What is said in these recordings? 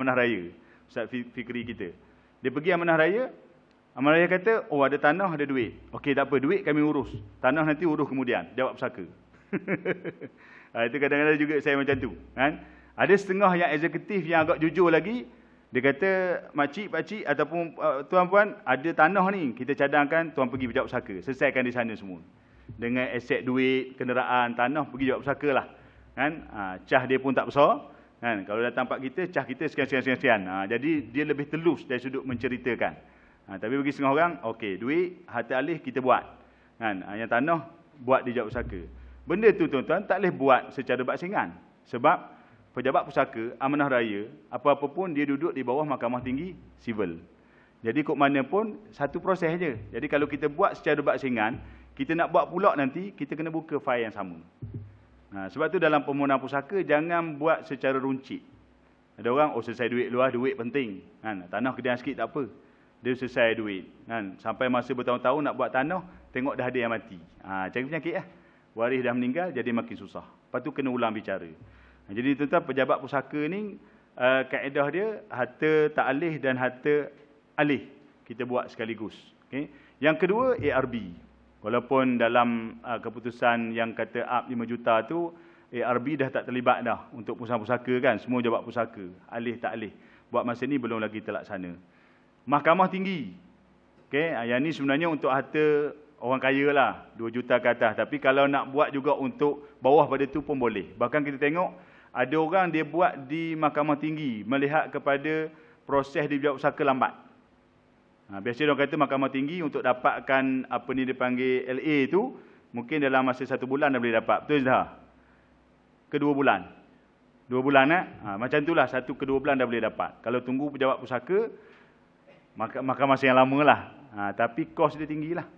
amanah raya. Ustaz Fikri kita. Dia pergi amanah raya kata, oh ada tanah, ada duit. Okey, tak apa, duit kami urus. Tanah nanti urus kemudian, jawab pusaka. Itu kadang-kadang juga saya macam tu. Kan? Ada setengah yang eksekutif yang agak jujur lagi, dia kata, makcik, pakcik ataupun tuan-puan, ada tanah ni, kita cadangkan tuan pergi berjawab pusaka. Selesaikan di sana semua. Dengan aset duit, kenderaan, tanah, pergi jawab pusaka lah. Kan? Cah dia pun tak besar. Kan? Kalau datang pak kita, cah kita sekian-sekian. Jadi dia lebih telus dari sudut menceritakan. Tapi bagi setengah orang, okey, duit, harta alih kita buat. Kan? Yang tanah, buat di jawab pusaka. Benda tu tuan-tuan tak boleh buat secara baksingan. Sebab pejabat pusaka, amanah raya, apa-apa pun dia duduk di bawah Mahkamah Tinggi Sivil. Jadi kok mana pun satu proses je. Jadi kalau kita buat secara baksingan, kita nak buat pula nanti, kita kena buka fail yang sama. Sebab tu dalam permohonan pusaka, jangan buat secara runcit. Ada orang, oh selesai duit luar, duit penting. Kan? Tanah kemudian sikit tak apa. Dia selesai duit. Kan? Sampai masa bertahun-tahun nak buat tanah, tengok dah ada yang mati. Cari penyakit lah. Waris dah meninggal, jadi makin susah. Lepas tu kena ulang bicara. Jadi tuan-tuan, pejabat pusaka ni, kaedah dia, harta tak alih dan harta alih. Kita buat sekaligus. Okay? Yang kedua, ARB. Walaupun dalam keputusan yang kata up 5 juta tu, ARB dah tak terlibat dah untuk pusaka kan. Semua jabat pusaka. Alih tak alih. Buat masa ni belum lagi terlaksana. Mahkamah Tinggi. Okay? Yang ni sebenarnya untuk harta orang kaya lah. 2 juta ke atas. Tapi kalau nak buat juga untuk bawah pada tu pun boleh. Bahkan kita tengok, ada orang dia buat di Mahkamah Tinggi melihat kepada proses di jawab pusaka lambat. Biasanya orang kata Mahkamah Tinggi untuk dapatkan apa ni dipanggil LA tu, mungkin dalam masa 1 bulan dah boleh dapat. Betul dah? Ke 2 bulan? 2 bulan macam itulah, 1 ke 2 bulan dah boleh dapat. Kalau tunggu pejabat pusaka, maka masa yang lama lah. Tapi kos dia tinggi lah.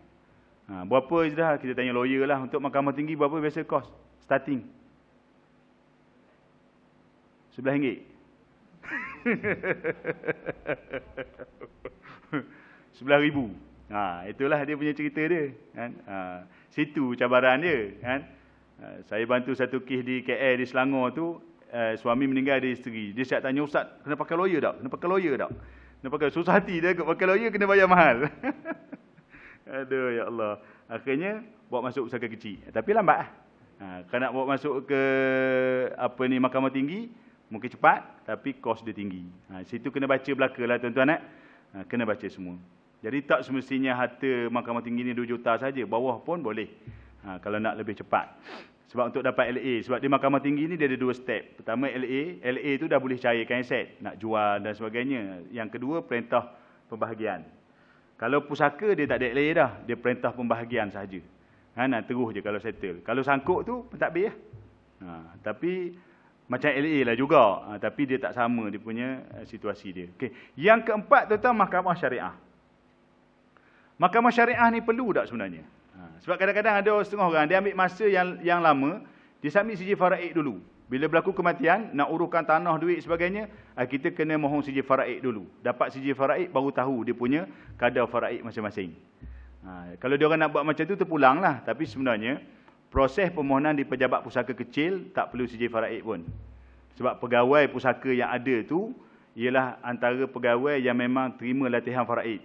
Berapa je dah? Kita tanya lawyer lah. Untuk Mahkamah Tinggi berapa biasa kos? Starting RM11. RM11,000. Itulah dia punya cerita dia. Kan? Situ cabaran dia. Kan? Saya bantu satu kes di KL, di Selangor tu, suami meninggal dari isteri. Dia siap tanya, Ustaz, kena pakai lawyer tak? Kena pakai lawyer tak? Kena pakai, susah hati dia, pakai lawyer kena bayar mahal. Aduh, ya Allah. Akhirnya, buat masuk pusaka kecil. Tapi lambat lah. Kalau nak bawa masuk ke Mahkamah Tinggi, mungkin cepat, tapi kos dia tinggi. Situ kena baca belaka lah tuan-tuan. Kena baca semua. Jadi tak semestinya harta Mahkamah Tinggi ni 2 juta saja, bawah pun boleh. Kalau nak lebih cepat. Sebab untuk dapat LA, sebab di Mahkamah Tinggi ni dia ada 2 step. Pertama LA tu dah boleh cairkan aset, nak jual dan sebagainya. Yang kedua perintah pembahagian. Kalau pusaka dia tak ada LA dah, dia perintah pembahagian sahaja. Terus je kalau settle. Kalau sangkut tu pentadbir lah. Tapi macam LA lah juga, tapi dia tak sama dia punya situasi dia. Okay. Yang keempat tuan-tuan, Mahkamah Syariah. Mahkamah Syariah ni perlu tak sebenarnya? Sebab kadang-kadang ada setengah orang, dia ambil masa yang lama, dia submit CJ Faraid dulu. Bila berlaku kematian, nak uruskan tanah, duit sebagainya, kita kena mohon CJ Faraid dulu. Dapat CJ Faraid, baru tahu dia punya kadar Faraid masing-masing. Kalau dia orang nak buat macam tu, terpulang lah. Tapi sebenarnya, proses permohonan di pejabat pusaka kecil tak perlu CJ Faraid pun. Sebab pegawai pusaka yang ada tu ialah antara pegawai yang memang terima latihan Faraid.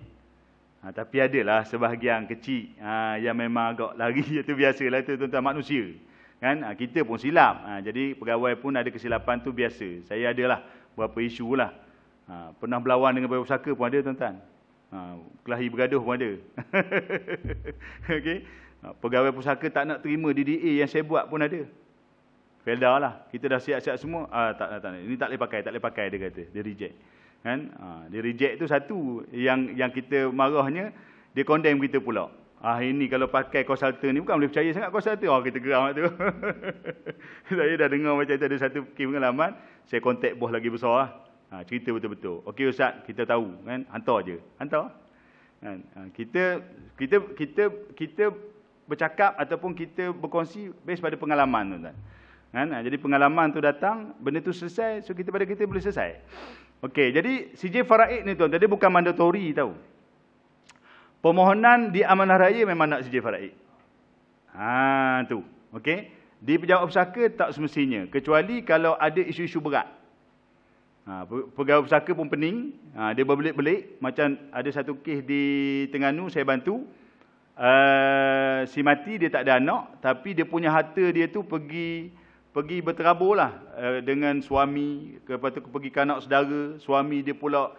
Tapi adalah sebahagian kecil yang memang agak lari, itu biasalah, itu tuan-tuan, manusia. Kan? Kita pun silap. Jadi pegawai pun ada kesilapan tu biasa. Saya adalah beberapa isu lah. Pernah berlawan dengan pegawai pusaka pun ada tuan-tuan. Kelahi bergaduh pun ada. Okay? Pegawai pusaka tak nak terima DDA yang saya buat pun ada. Felda lah. Kita dah siap-siap semua. Tak. Ini tak boleh pakai, dia kata. Dia reject. Kan? Dia reject tu satu. Yang kita marahnya, dia condemn kita pula. Ini kalau pakai konsultan ni, bukan boleh percaya sangat konsultan. Kita geram tu. Saya dah dengar macam tu, ada satu kes pengalaman. Saya kontak bos lagi besar lah. Cerita betul-betul. Okey Ustaz, kita tahu. Kan? Hantar je. Hantar. Kan? Kita bercakap ataupun kita berkongsi based pada pengalaman, tuan-tuan. Kan? Jadi pengalaman tu datang, benda tu selesai, so kita boleh selesai. Okey, jadi CJ Faraid ni tuan-tuan, dia bukan mandatori tau. Permohonan di amanah raya memang nak CJ Faraid. Tu. Okey. Di pejabat pusaka tak semestinya, kecuali kalau ada isu-isu berat. Pegawai pusaka pun pening. Dia berbelit-belit. Macam ada satu kes di Terengganu saya bantu. Si mati dia tak ada anak, tapi dia punya harta dia tu pergi berterabur lah dengan suami, lepas tu pergi ke anak saudara, suami dia pula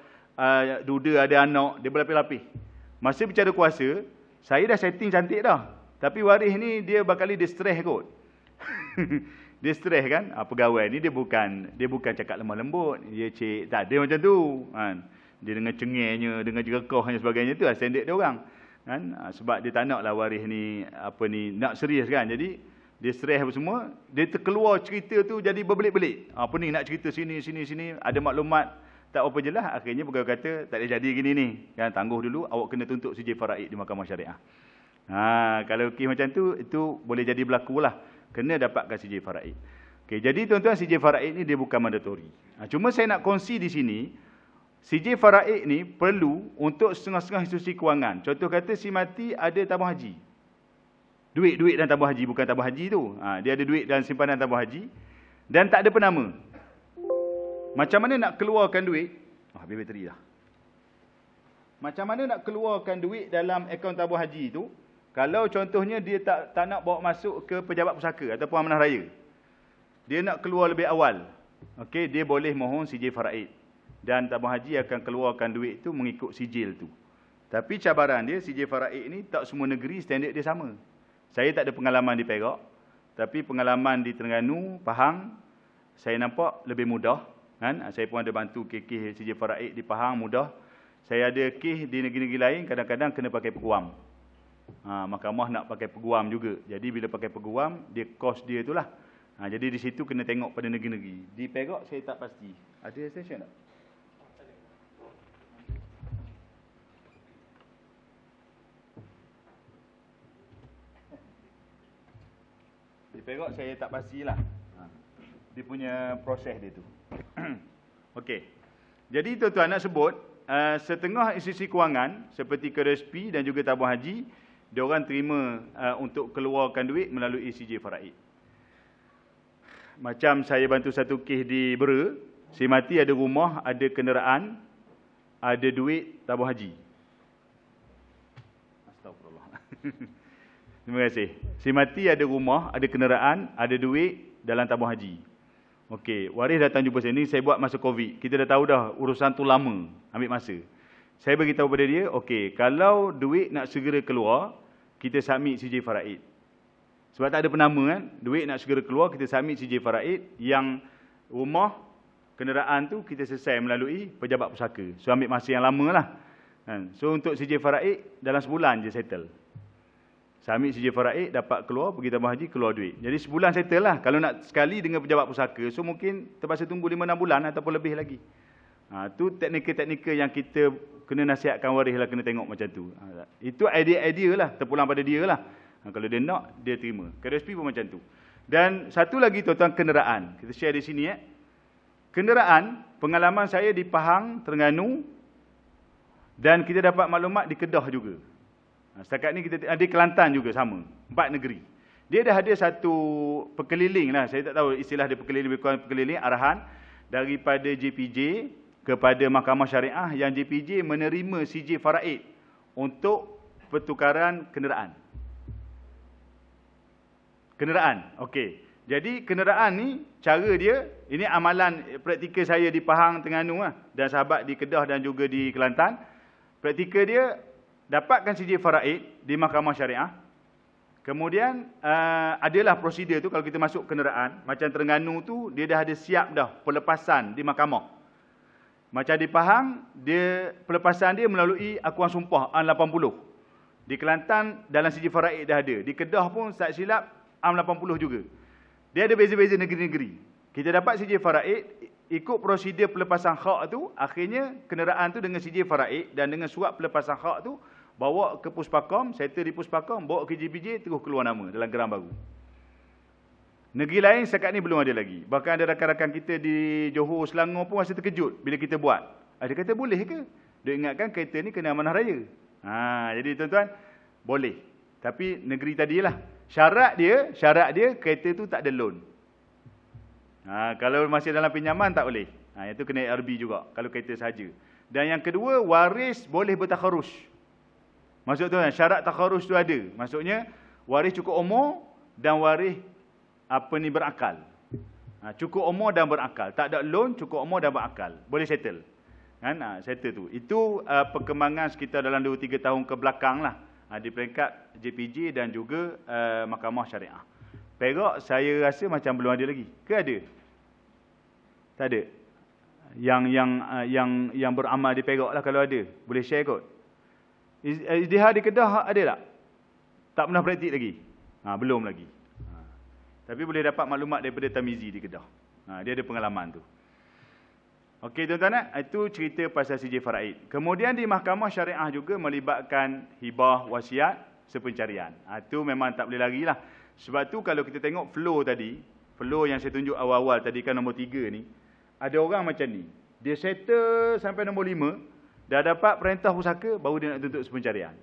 duda ada anak, dia berlapis-lapis. Masa bicara kuasa, saya dah setting cantik dah, tapi waris ni dia bakal dia stres kot. Dia stres kan. Pegawai ni dia bukan cakap lemah lembut, dia tak ada macam tu kan. Dia dengan cengengnya, dengan jerakahnya sebagainya, tu lah standard dia orang kan. Sebab dia tak nak lah waris ni nak serius kan. Jadi dia stres apa semua, dia terkeluar cerita tu jadi berbelit-belit. Pening nak cerita sini, ada maklumat tak apa jelas. Akhirnya pegawai kata, tak boleh jadi gini ni kan, tangguh dulu, awak kena tuntut CJ Faraid di Mahkamah Syariah. Kalau kes macam tu, itu boleh jadi berlaku lah, kena dapatkan CJ Faraid. Okay, jadi tuan-tuan, CJ Faraid ni dia bukan mandatori. Cuma saya nak kongsi di sini, CJ Faraid ni perlu untuk setengah-setengah institusi kewangan. Contoh kata si mati ada tabung haji. Duit dan tabung haji, bukan tabung haji tu. Dia ada duit dan simpanan tabung haji dan tak ada penama. Macam mana nak keluarkan duit? Habis bateri dah. Macam mana nak keluarkan duit dalam akaun tabung haji tu? Kalau contohnya dia tak nak bawa masuk ke pejabat pusaka ataupun amanah raya. Dia nak keluar lebih awal. Okey, dia boleh mohon CJ Faraid. Dan tabung haji akan keluarkan duit tu mengikut sijil tu. Tapi cabaran dia, CJ Faraid ni tak semua negeri standard dia sama. Saya tak ada pengalaman di Perak, tapi pengalaman di Terengganu, Pahang, saya nampak lebih mudah kan. Saya pun ada bantu kes CJ Faraid di Pahang, mudah. Saya ada kes di negeri-negeri lain, kadang-kadang kena pakai peguam. Mahkamah nak pakai peguam juga. Jadi bila pakai peguam, dia kos dia itulah. Jadi di situ kena tengok pada negeri-negeri. Di Perak saya tak pasti. Ada extension tak? Di Perak saya tak pastilah. Dia punya proses dia tu. Okey. Jadi tuan-tuan nak sebut, setengah institusi kewangan seperti KRSP dan juga tabung haji, diorang terima untuk keluarkan duit melalui CJ Faraid. Macam saya bantu satu kes di Bera, si mati ada rumah, ada kenderaan, ada duit tabung haji. Astagfirullah. Terima kasih. Si mati ada rumah, ada kenderaan, ada duit dalam tabung haji. Okey, waris datang jumpa saya. Ni saya buat masa Covid. Kita dah tahu dah urusan tu lama, ambil masa. Saya beritahu pada dia, okey, kalau duit nak segera keluar, kita submit CJ Faraid. Sebab tak ada penama kan, duit nak segera keluar, kita submit CJ Faraid. Yang rumah, kenderaan tu kita selesai melalui pejabat pusaka. So ambil masa yang lama lah. So untuk CJ Faraid, dalam sebulan je settle. Submit CJ Faraid, dapat keluar, pergi tabung haji, keluar duit. Jadi sebulan settle lah. Kalau nak sekali dengan pejabat pusaka, so mungkin terpaksa tunggu 5-6 bulan ataupun lebih lagi. Tu teknikal-teknikal yang kita kena nasihatkan waris lah, kena tengok macam tu. Itu idea-idea lah, terpulang pada dia lah. Kalau dia nak, dia terima. KRSP pun macam tu. Dan satu lagi tuan-tuan, kenderaan. Kita share di sini. Kenderaan, pengalaman saya di Pahang, Terengganu, dan kita dapat maklumat di Kedah juga. Setakat ni kita ada Kelantan juga sama. 4 negeri. Dia dah ada satu perkeliling lah. Saya tak tahu istilah dia perkeliling, arahan daripada JPJ kepada Mahkamah Syariah yang JPJ menerima CJ Faraid untuk pertukaran kenderaan. Kenderaan, okey. Jadi kenderaan ni, cara dia, ini amalan praktikal saya di Pahang, Terengganu lah, dan sahabat di Kedah dan juga di Kelantan. Praktikal dia, dapatkan CJ Faraid di Mahkamah Syariah. Kemudian adalah prosedur tu kalau kita masuk kenderaan. Macam Terengganu tu, dia dah ada siap dah pelepasan di mahkamah. Macam di Pahang, dia pelepasan dia melalui akuan sumpah AN80. Di Kelantan, dalam CJ Faraid dah ada. Di Kedah pun, tak silap, AN80 juga. Dia ada beza-beza negeri-negeri. Kita dapat CJ Faraid, ikut prosedur pelepasan hak tu, akhirnya kenderaan tu dengan CJ Faraid dan dengan surat pelepasan hak tu, bawa ke Puspakom, settle di Puspakom, bawa ke JPJ, terus keluar nama dalam geram baru. Negeri lain setakat ni belum ada lagi. Bahkan ada rakan-rakan kita di Johor, Selangor pun rasa terkejut bila kita buat. Dia kata, boleh ke? Dia ingatkan kereta ni kena amanah raya. Jadi tuan-tuan, boleh. Tapi negeri tadilah. Syarat dia kereta tu tak ada loan. Kalau masih dalam pinjaman tak boleh. Itu kena ARB juga, kalau kereta sahaja. Dan yang kedua, waris boleh bertakharus. Maksud tu syarat takharus tu ada. Maksudnya, waris cukup umur dan waris berakal. Cukup umur dan berakal. Tak ada loan, cukup umur dan berakal. Boleh settle. Kan? Settle tu. Itu perkembangan sekitar dalam 2-3 tahun ke belakang lah. Di peringkat JPJ dan juga Mahkamah Syariah. Perak saya rasa macam belum ada lagi. Ke ada? Tak ada. Yang beramal di Perak lah kalau ada. Boleh share kot. Izdihar di Kedah ada tak? Tak pernah praktik lagi? Belum lagi. Tapi boleh dapat maklumat daripada Tamizi di Kedah. Dia ada pengalaman tu. Okey tuan-tuan, itu cerita pasal CJ Faraid. Kemudian di Mahkamah Syariah juga melibatkan hibah, wasiat, sepencarian. Itu memang tak boleh lari lah. Sebab tu kalau kita tengok flow tadi, flow yang saya tunjuk awal-awal tadi kan nombor 3 ni, ada orang macam ni. Dia settle sampai nombor 5, dah dapat perintah pusaka, baru dia nak tuntut sepencarian.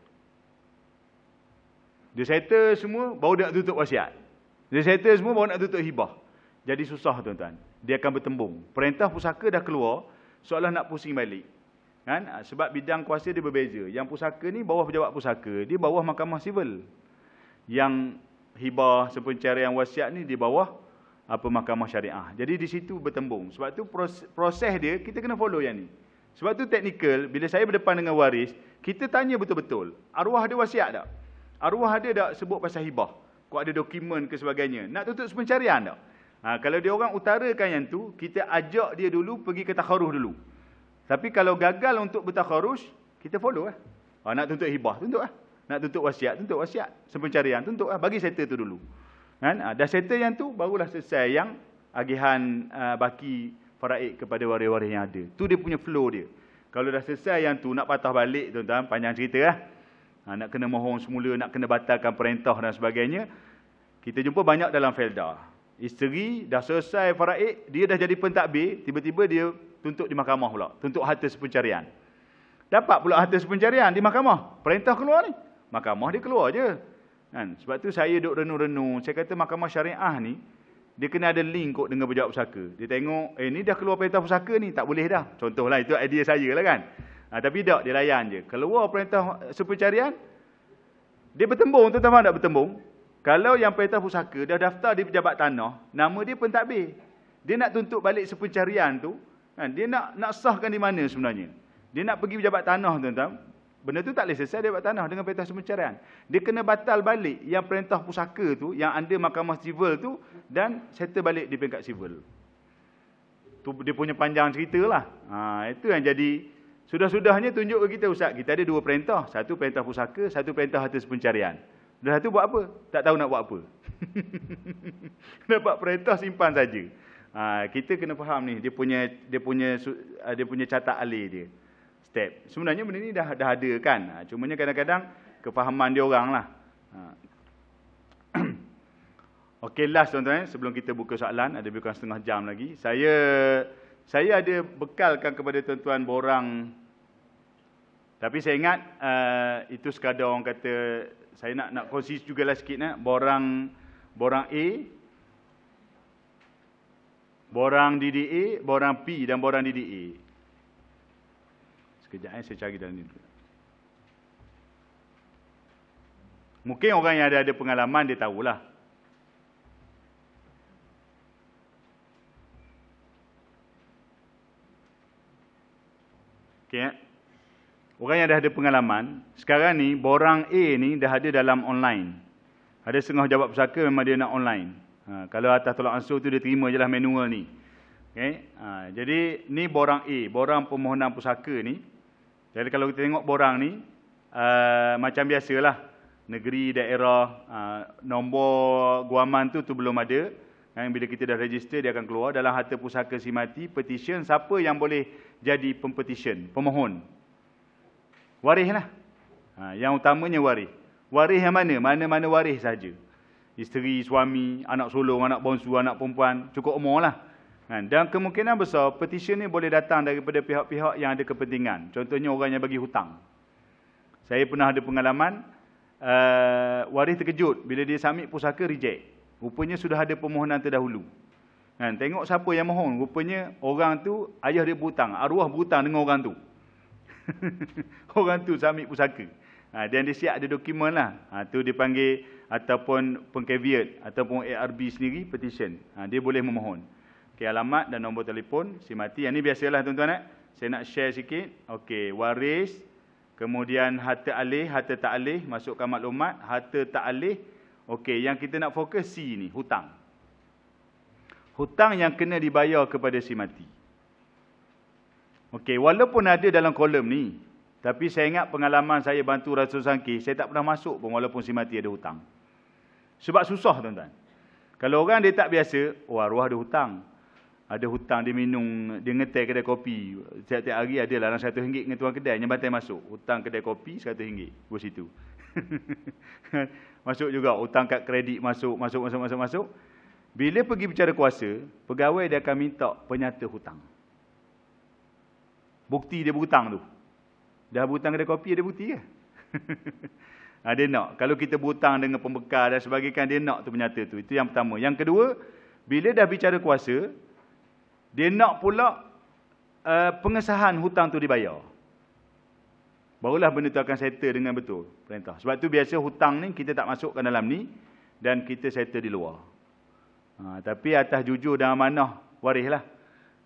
Dia settle semua, baru dia nak tuntut wasiat. Dia settle semua, baru nak tuntut hibah. Jadi susah tuan-tuan. Dia akan bertembung. Perintah pusaka dah keluar, seolah nak pusing balik. Kan? Sebab bidang kuasa dia berbeza. Yang pusaka ni bawah pejabat pusaka, dia bawah mahkamah sivil. Yang hibah, sepencarian, wasiat ni di bawah mahkamah syariah. Jadi di situ bertembung. Sebab tu proses dia, kita kena follow yang ni. Sebab tu teknikal, bila saya berdepan dengan waris, kita tanya betul-betul. Arwah ada wasiat tak? Arwah ada tak sebut pasal hibah? Kau ada dokumen ke sebagainya? Nak tutup sepencarian tak? Kalau dia orang utarakan yang tu, kita ajak dia dulu pergi ke takharus dulu. Tapi kalau gagal untuk bertakharus, kita follow lah. Nak tuntut hibah, tuntut lah. Nak tuntut wasiat, tuntut wasiat. Sepencarian, tuntut lah. Bagi settle tu dulu. Kan? Dah settle yang tu, barulah selesai yang agihan baki faraid kepada waris-waris yang ada. Tu dia punya flow dia. Kalau dah selesai yang tu, nak patah balik, tuan-tuan, panjang cerita lah. Nak kena mohon semula, nak kena batalkan perintah dan sebagainya. Kita jumpa banyak dalam felda. Isteri dah selesai faraid, dia dah jadi pentadbir, tiba-tiba dia tuntut di mahkamah pula, tuntut harta sepencarian. Dapat pula harta sepencarian di mahkamah. Perintah keluar ni, mahkamah dia keluar je. Kan? Sebab tu saya duk renung-renung, saya kata mahkamah syariah ni, dia kena ada link kot dengan pejabat pusaka. Dia tengok, ni dah keluar perintah pusaka ni, tak boleh dah. Contohlah, itu idea saya lah kan. Tapi tak, dia layan je. Keluar perintah sepencarian, dia bertembung, tuan-tuan tak bertembung? Kalau yang perintah pusaka dah daftar di pejabat tanah, nama dia pentadbir. Dia nak tuntut balik sepencarian tu, kan? Dia nak sahkan di mana sebenarnya? Dia nak pergi pejabat tanah, tuan-tuan. Benda tu tak boleh selesai pejabat tanah dengan perintah sepencarian. Dia kena batal balik yang perintah pusaka tu, yang ada mahkamah sivil tu, dan settle balik di peringkat sivil. Tu dia punya panjang cerita lah. Itu yang jadi, sudah-sudahnya tunjuk ke kita, Ustaz, kita ada 2 perintah. Satu perintah pusaka, satu perintah harta sepencarian. Dah tu buat apa? Tak tahu nak buat apa. Dapat perintah simpan saja. Kita kena faham ni, dia punya catat alih dia. Step. Sebenarnya benda ni dah ada kan. Cumanya kadang-kadang kefahaman dia orang lah. Okey, last tuan-tuan, sebelum kita buka soalan, ada lebih kurang setengah jam lagi. Saya ada bekalkan kepada tuan-tuan borang. Tapi saya ingat itu sekadar orang kata, saya nak kongsi jugalah sikit borang A, borang DDA, borang P dan borang DDA. Sekejap saya cari dalam ni. Mungkin orang yang ada pengalaman dia tahulah. Okey. Orang yang dah ada pengalaman, sekarang ni borang A ni dah ada dalam online. Ada setengah pejabat pusaka memang dia nak online. Kalau atas tolak ansur tu dia terima je lah manual ni. Okay? Jadi ni borang A, borang permohonan pusaka ni. Jadi kalau kita tengok borang ni, macam biasalah. Negeri, daerah, nombor guaman tu belum ada. Bila kita dah register, dia akan keluar. Dalam harta pusaka simati, petition, siapa yang boleh jadi pempetition, pemohon? Waris lah. Yang utamanya waris. Waris yang mana? Mana-mana waris saja. Isteri, suami, anak sulung, anak bongsu, anak perempuan, cukup umur lah. Dan kemungkinan besar, petition ni boleh datang daripada pihak-pihak yang ada kepentingan. Contohnya orang yang bagi hutang. Saya pernah ada pengalaman, waris terkejut bila dia submit pusaka reject. Rupanya sudah ada permohonan terdahulu. Kan, tengok siapa yang mohon. Rupanya orang tu, ayah dia berhutang. Arwah berhutang dengan orang tu. Orang tu submit pusaka. Dan dia siap ada dokumen lah. Tu dipanggil ataupun pengcaveat ataupun ARB sendiri, petition. Dia boleh memohon. Okey, alamat dan nombor telefon si mati. Yang ni biasalah tuan-tuan. Saya nak share sikit. Okey, waris, kemudian harta alih, harta tak alih, masukkan maklumat, harta tak alih. Okey, yang kita nak fokus C ni, hutang. Hutang yang kena dibayar kepada si mati. Okey, walaupun ada dalam kolom ni, tapi saya ingat pengalaman saya bantu Rasul Sangkih, saya tak pernah masuk pun walaupun si mati ada hutang. Sebab susah tuan-tuan. Kalau orang dia tak biasa, arwah ada hutang. Ada hutang, dia minum, dia ngetai kedai kopi. Setiap hari ada lah RM100 dengan tuan kedai, yang bantai masuk. Hutang kedai kopi RM100, bos situ. Masuk juga, hutang kad kredit masuk. Bila pergi bicara kuasa, pegawai dia akan minta penyata hutang. Bukti dia berhutang tu. Dah berhutang kedai kopi, ada bukti ke? Dia nak. Kalau kita berhutang dengan pembekal dan sebagainya, dia nak tu penyata tu. Itu yang pertama. Yang kedua, bila dah bicara kuasa, dia nak pula pengesahan hutang tu dibayar. Barulah benda tu akan settle dengan betul. Perintah. Sebab tu biasa hutang ni kita tak masukkan dalam ni dan kita settle di luar. Tapi atas jujur dan amanah waris lah.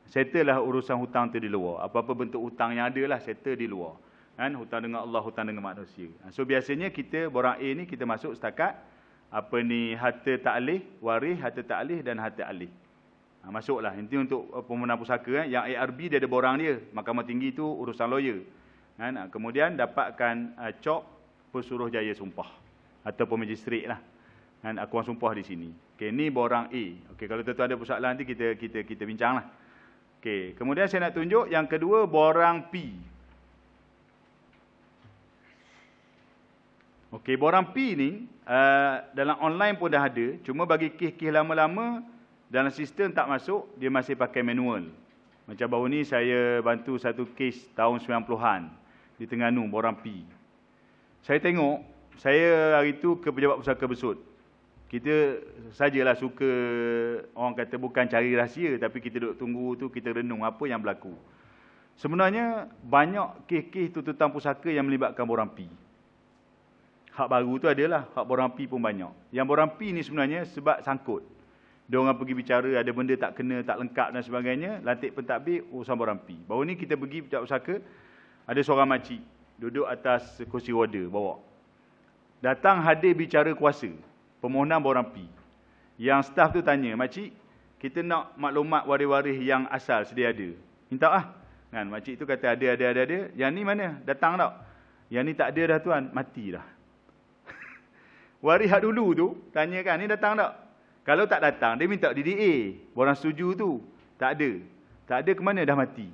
Settle lah urusan hutang tu di luar. Apa-apa bentuk hutang yang ada lah, settle di luar. Kan? Hutang dengan Allah, hutang dengan manusia. So biasanya kita, borang A ni kita masuk setakat harta tak alih, waris, harta tak alih dan harta alih. Masuklah. Nanti untuk pemohonan pusaka, yang ARB dia ada borang dia. Mahkamah Tinggi tu urusan lawyer. Kan? Kemudian dapatkan cop pesuruh jaya sumpah ataupun magistrat lah. Kan? Akuan sumpah di sini. Okey, ni borang A. Okey, kalau tuan-tuan ada persoalan nanti kita bincanglah. Okey, kemudian saya nak tunjuk yang kedua, borang P. Okey, borang P ni dalam online pun dah ada, cuma bagi kes-kes lama-lama dalam sistem tak masuk, dia masih pakai manual. Macam baru ni saya bantu satu kes tahun 90-an di Terengganu, borang P. Saya tengok, saya hari tu ke Pejabat Pusaka Besut. Kita sajalah suka, orang kata bukan cari rahsia, tapi kita duduk tunggu tu, kita renung apa yang berlaku. Sebenarnya banyak kes-kes tuntutan pusaka yang melibatkan borang P. Hak baru tu adalah, hak borang P pun banyak. Yang borang P ni sebenarnya sebab sangkut. Dia orang pergi bicara, ada benda tak kena, tak lengkap dan sebagainya, lantik pentadbir, urusan borang P. Baru ni kita pergi Pejabat Pusaka, ada seorang makcik, duduk atas kursi roda, bawa. Datang hadir bicara kuasa. Permohonan borang P. Yang staf tu tanya, makcik, kita nak maklumat waris-waris yang asal sedia ada. Minta lah. Kan, makcik tu kata ada. Yang ni mana? Datang tak? Yang ni tak ada dah tuan, mati dah. Waris hak dulu tu, tanya kan, ni datang tak? Kalau tak datang, dia minta DDA. Borang setuju tu. Tak ada. Tak ada ke mana? Dah mati.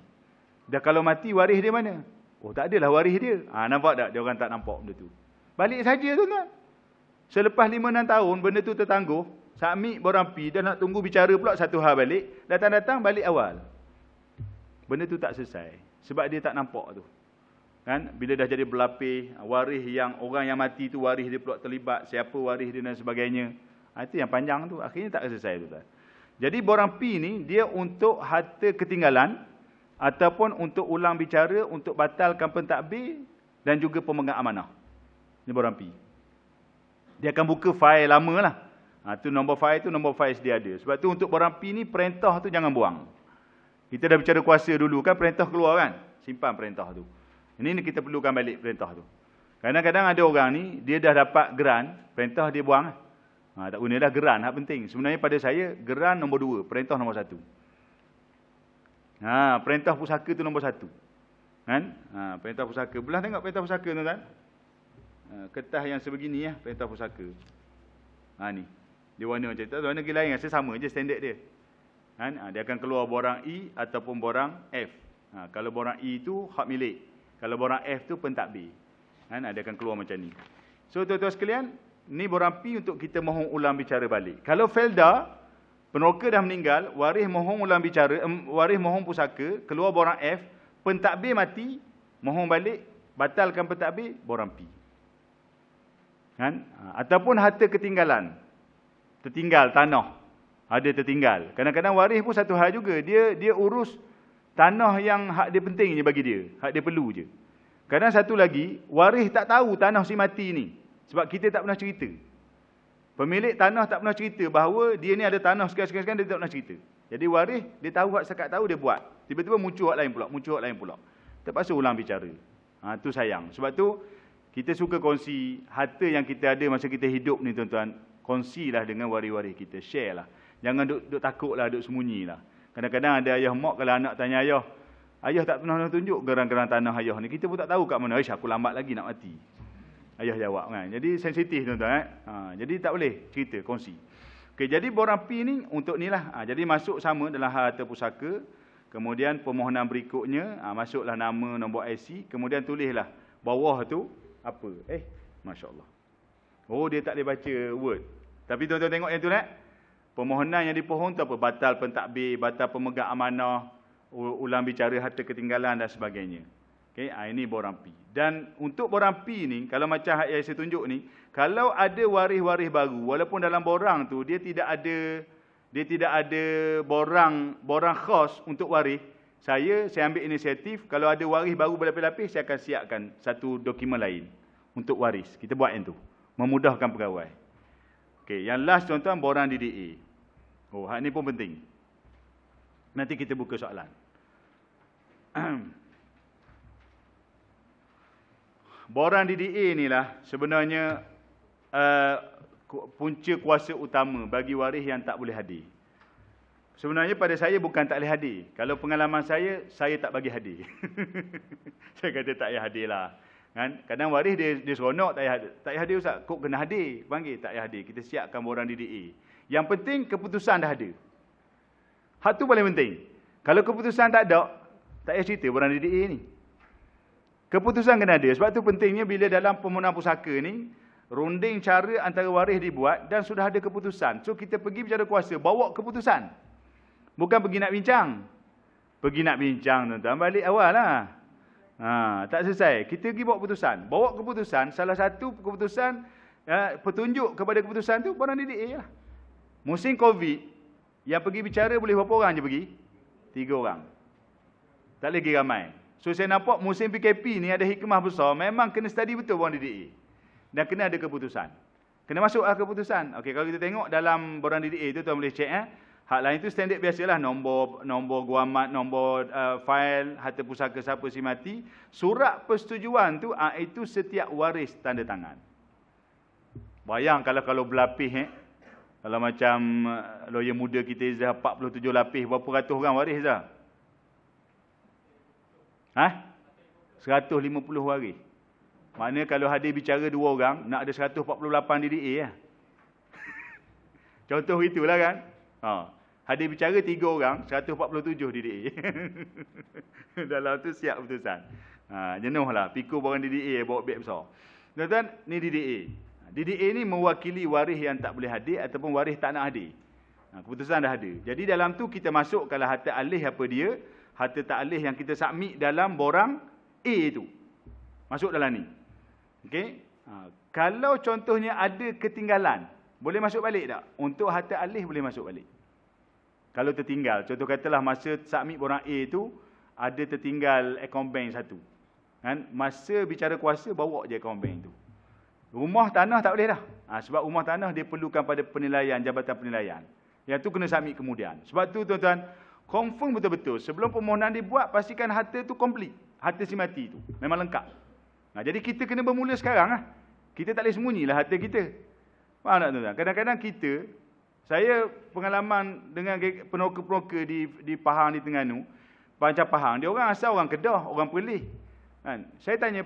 Dah kalau mati, waris dia mana? Oh, tak adalah waris dia. Nampak tak? Dia orang tak nampak benda tu. Balik saja tuan-tuan. Selepas 5-6 tahun, benda tu tertangguh, submit borang P, dah nak tunggu bicara pula satu hal balik, datang-datang balik awal. Benda tu tak selesai. Sebab dia tak nampak tu. Kan? Bila dah jadi berlapis, waris yang, orang yang mati tu, waris dia pula terlibat, siapa waris dia dan sebagainya. Itu yang panjang tu, akhirnya tak selesai tu. Jadi borang P ni, dia untuk harta ketinggalan, ataupun untuk ulang bicara, untuk batalkan pentadbir, dan juga pemegang amanah. Ini borang P. Dia akan buka fail lama lah. Tu nombor fail tu, nombor fail sedia ada. Sebab tu untuk borang P ni, perintah tu jangan buang. Kita dah bicara kuasa dulu kan, perintah keluar kan. Simpan perintah tu. Ini kita perlukan balik perintah tu. Kadang-kadang ada orang ni, dia dah dapat geran, perintah dia buang. Tak guna dah geran, hak penting. Sebenarnya pada saya, geran nombor 2, perintah nombor 1. Perintah pusaka tu nombor 1. Kan? Perintah pusaka. Belah tengok perintah pusaka tuan-tuan. Kertas yang sebegini perintah pusaka. Ni. Dia warna macam tu. Warna lain rasa sama je standard dia. Kan? Dia akan keluar borang E ataupun borang F. Kalau borang E tu hak milik. Kalau borang F tu pentadbir. Kan? Dia akan keluar macam ni. So tuan-tuan sekalian, ni borang P untuk kita mohon ulang bicara balik. Kalau Felda, peneroka dah meninggal, waris mohon ulang bicara, waris mohon pusaka, keluar borang F, pentadbir mati, mohon balik, batalkan pentadbir, borang P. Kan? Ataupun harta ketinggalan. Tertinggal tanah. ada tertinggal. Kadang-kadang waris pun satu hal juga. Dia urus tanah yang hak dia penting je bagi dia. Hak dia perlu je. Kadang satu lagi, waris tak tahu tanah si mati ni. Sebab kita tak pernah cerita. Pemilik tanah tak pernah cerita bahawa dia ni ada tanah sekian-sekian, dia tak pernah cerita. Jadi waris, dia tahu hak sekat tahu, dia buat. Tiba-tiba muncul hak lain pula. Terpaksa ulang bicara. Tu sayang. Sebab tu, kita suka kongsi harta yang kita ada masa kita hidup ni tuan-tuan. Kongsilah dengan waris-waris kita. Share lah. Jangan duk takutlah, duk sembunyilah. Kadang-kadang ada ayah mak, kalau anak tanya ayah tak pernah tunjuk gerang-gerang tanah ayah ni. Kita pun tak tahu kat mana. Aku lambat lagi nak mati. Ayah jawab kan. Jadi sensitif tuan-tuan. Jadi tak boleh cerita, kongsi. Okey, jadi borang P ni untuk ni lah. Jadi masuk sama dalam harta pusaka. Kemudian permohonan berikutnya, masuklah nama, nombor IC. Kemudian tulislah bawah tu apa. Masya Allah. Oh, dia tak boleh baca word. Tapi tuan-tuan tengok yang tu tak? Permohonan yang dipohon tu apa? Batal pentadbir, batal pemegang amanah, ulang bicara harta ketinggalan dan sebagainya. Okay, ini borang P. Dan untuk borang P ni, kalau macam yang saya tunjuk ni, kalau ada waris-waris baru, walaupun dalam borang tu dia tidak ada borang khas untuk waris, saya ambil inisiatif, kalau ada waris baru berlapis-lapis, saya akan siapkan satu dokumen lain untuk waris. Kita buat yang tu, memudahkan pegawai. Okey, yang last tuan-tuan, borang DDA. Oh, hak ni pun penting. Nanti kita buka soalan. Borang DDA inilah sebenarnya punca kuasa utama bagi waris yang tak boleh hadir. Sebenarnya pada saya bukan tak boleh hadir. Kalau pengalaman saya tak bagi hadir. Saya kata tak payah hadir lah. Kan? Kadang waris dia seronok tak payah hadir Ustaz. Kok kena hadir? Panggil tak payah hadir. Kita siapkan borang DDA. Yang penting keputusan dah ada. Hak tu paling penting. Kalau keputusan tak ada, tak payah cerita borang DDA ni. Keputusan kena ada. Sebab tu pentingnya bila dalam permohonan pusaka ni, runding cara antara waris dibuat dan sudah ada keputusan. So kita pergi bicara kuasa, bawa keputusan. Bukan pergi nak bincang. Pergi nak bincang tuan-tuan, balik awal lah. Tak selesai. Kita pergi bawa keputusan. Bawa keputusan, salah satu keputusan, petunjuk kepada keputusan tu, borang DDA lah. Musim COVID, yang pergi bicara boleh berapa orang je pergi? 3 orang. Tak lagi ramai. So saya nampak musim PKP ni ada hikmah besar, memang kena study betul borang DDA. Dan kena ada keputusan. Kena masuk keputusan. Okey, kalau kita tengok dalam borang DDA tu, tuan boleh cek. Hak lain tu standard biasalah, nombor guamat, nombor fail, harta pusaka siapa si mati. Surat persetujuan tu, itu setiap waris tanda tangan. Bayang kalau berlapis, kalau macam lawyer muda kita Izzah 47 lapis, berapa ratus orang waris dah? 150 waris. Maknanya kalau hadir bicara 2 orang, nak ada 148 DDA lah. Contoh itulah kan. Hadir bicara 3 orang, 147 DDA. Dalam tu siap keputusan. Jenuh lah. Pikul borang DDA bawa beg besar. Tuan-tuan, ni DDA. DDA ni mewakili waris yang tak boleh hadir ataupun waris tak nak hadir. Keputusan dah ada. Jadi dalam tu kita masuk kalau harta alih apa dia, harta tak alih yang kita submit dalam borang A tu. Masuk dalam ni. Okey? Kalau contohnya ada ketinggalan, boleh masuk balik tak? Untuk harta alih boleh masuk balik. Kalau tertinggal, contoh katalah masa submit borang A tu, ada tertinggal account bank satu. Kan? Masa bicara kuasa, bawa je account bank tu. Rumah tanah tak boleh dah. Sebab rumah tanah dia perlukan pada penilaian, jabatan penilaian. Yang tu kena submit kemudian. Sebab tu tuan-tuan, confirm betul-betul. Sebelum permohonan dibuat, pastikan harta tu complete. Harta si mati tu. Memang lengkap. Jadi kita kena bermula sekarang. Kita tak boleh sembunyilah harta kita. Faham tak tuan-tuan? Kadang-kadang kita, saya pengalaman dengan penoka-penoka di Pahang, di Terengganu, Pancang Pahang, dia orang asal orang Kedah, orang Perlis. Kan? Saya tanya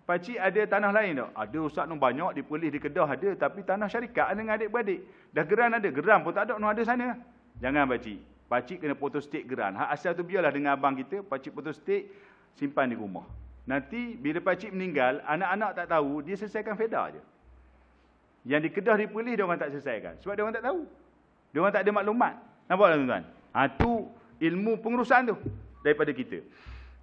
Pakcik ada tanah lain tak? Ada Ustaz tu banyak, di Perlis, di Kedah ada, tapi tanah syarikat dengan adik-beradik. Dah geran ada, geran pun tak ada, ada sana. Jangan Pakcik. Pakcik kena photostate geran. Hak asal tu biarlah dengan abang kita, Pakcik photostate, simpan di rumah. Nanti bila Pakcik meninggal, anak-anak tak tahu, dia selesaikan feda je. Yang di Kedah, di Perlis, dia orang tak selesaikan. Sebab dia orang tak tahu. Dia orang tak ada maklumat. Nampak tak tuan-tuan? Tu ilmu pengurusan tu daripada kita.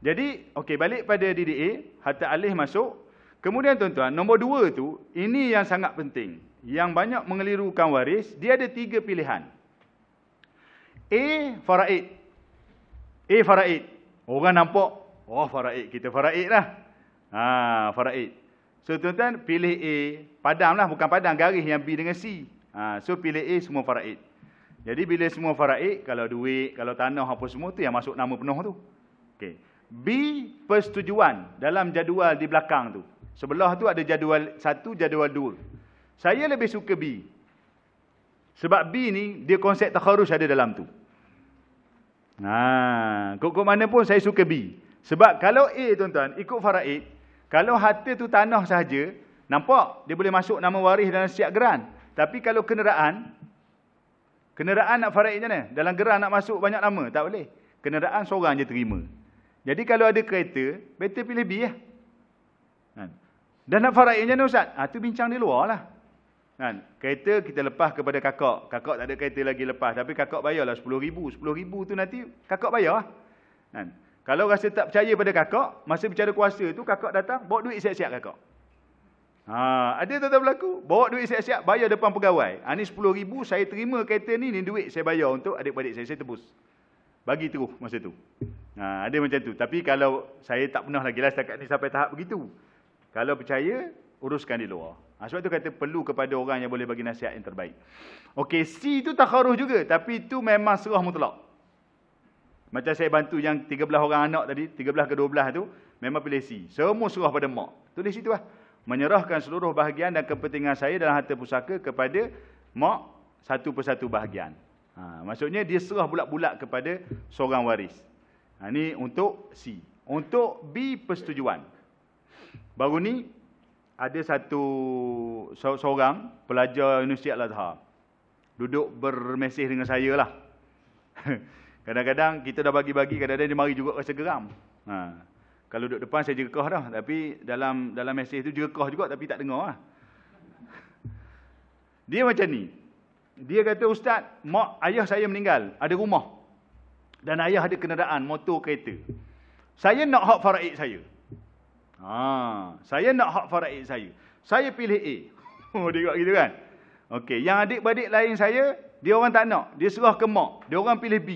Jadi, okey, balik pada DDA, harta alih masuk. Kemudian tuan-tuan, nombor 2 tu, ini yang sangat penting. Yang banyak mengelirukan waris, dia ada 3 pilihan. A faraid. A faraid. Orang nampak, oh faraid, kita faraid lah. Faraid. So tuan-tuan pilih A, padang lah, bukan padang, garis yang B dengan C. So pilih A semua faraid. Jadi bila semua faraid, kalau duit, kalau tanah apa semua tu yang masuk nama penuh tu. Okey. B persetujuan dalam jadual di belakang tu. Sebelah tu ada jadual 1, jadual 2. Saya lebih suka B. Sebab B ni dia konsep takharus ada dalam tu. Kok mana pun saya suka B. Sebab kalau A tuan-tuan ikut faraid, kalau harta tu tanah sahaja, nampak dia boleh masuk nama waris dalam siap geran. Tapi kalau kenderaan nak faraid macam mana? Dalam geran nak masuk banyak nama, tak boleh. Kenderaan seorang je terima. Jadi kalau ada kereta, better pilih B lah. Dan nak faraid macam mana Ustaz? Tu bincang di luar lah. Kereta kita lepas kepada kakak. Kakak tak ada kereta lagi lepas. Tapi kakak bayarlah 10,000. 10,000 tu nanti kakak bayar. Kalau rasa tak percaya pada kakak, masa bicara kuasa tu kakak datang, bawa duit siap-siap kakak. Ada tuan-tuan berlaku, bawa duit siap-siap, bayar depan pegawai. Ni 10,000, saya terima kereta ni duit saya bayar untuk adik-adik saya tebus. Bagi terus masa tu. Ada macam tu. Tapi kalau saya tak pernah lagi lah setakat ni sampai tahap begitu. Kalau percaya, uruskan di luar. Sebab tu kata perlu kepada orang yang boleh bagi nasihat yang terbaik. Okey, C tu takharuh juga. Tapi tu memang serah mutlak. Macam saya bantu yang 13 orang anak tadi, 13 ke 12 tu, memang pilih C. Semua serah pada mak. Tulis situ lah. Menyerahkan seluruh bahagian dan kepentingan saya dalam harta pusaka kepada mak satu persatu bahagian. Maksudnya dia serah bulat-bulat kepada seorang waris. Ini untuk C. Untuk B, persetujuan. Baru ni, ada seorang pelajar Universiti Al-Azhar. Duduk bermesej dengan saya lah. Kadang-kadang kita dah bagi-bagi, kadang-kadang dia mari juga rasa geram. Kalau duduk depan saya jerekah dah. Tapi dalam mesej tu jerekah juga tapi tak dengar lah. Dia macam ni. Dia kata, Ustaz, ayah saya meninggal. Ada rumah. Dan ayah ada kenderaan, motor, kereta. Saya nak hak faraid saya. Saya nak hak faraid saya. Saya pilih A. Dia buat gitu kan. Okey, yang adik-beradik lain saya, dia orang tak nak. Dia serah ke mak. Dia orang pilih B.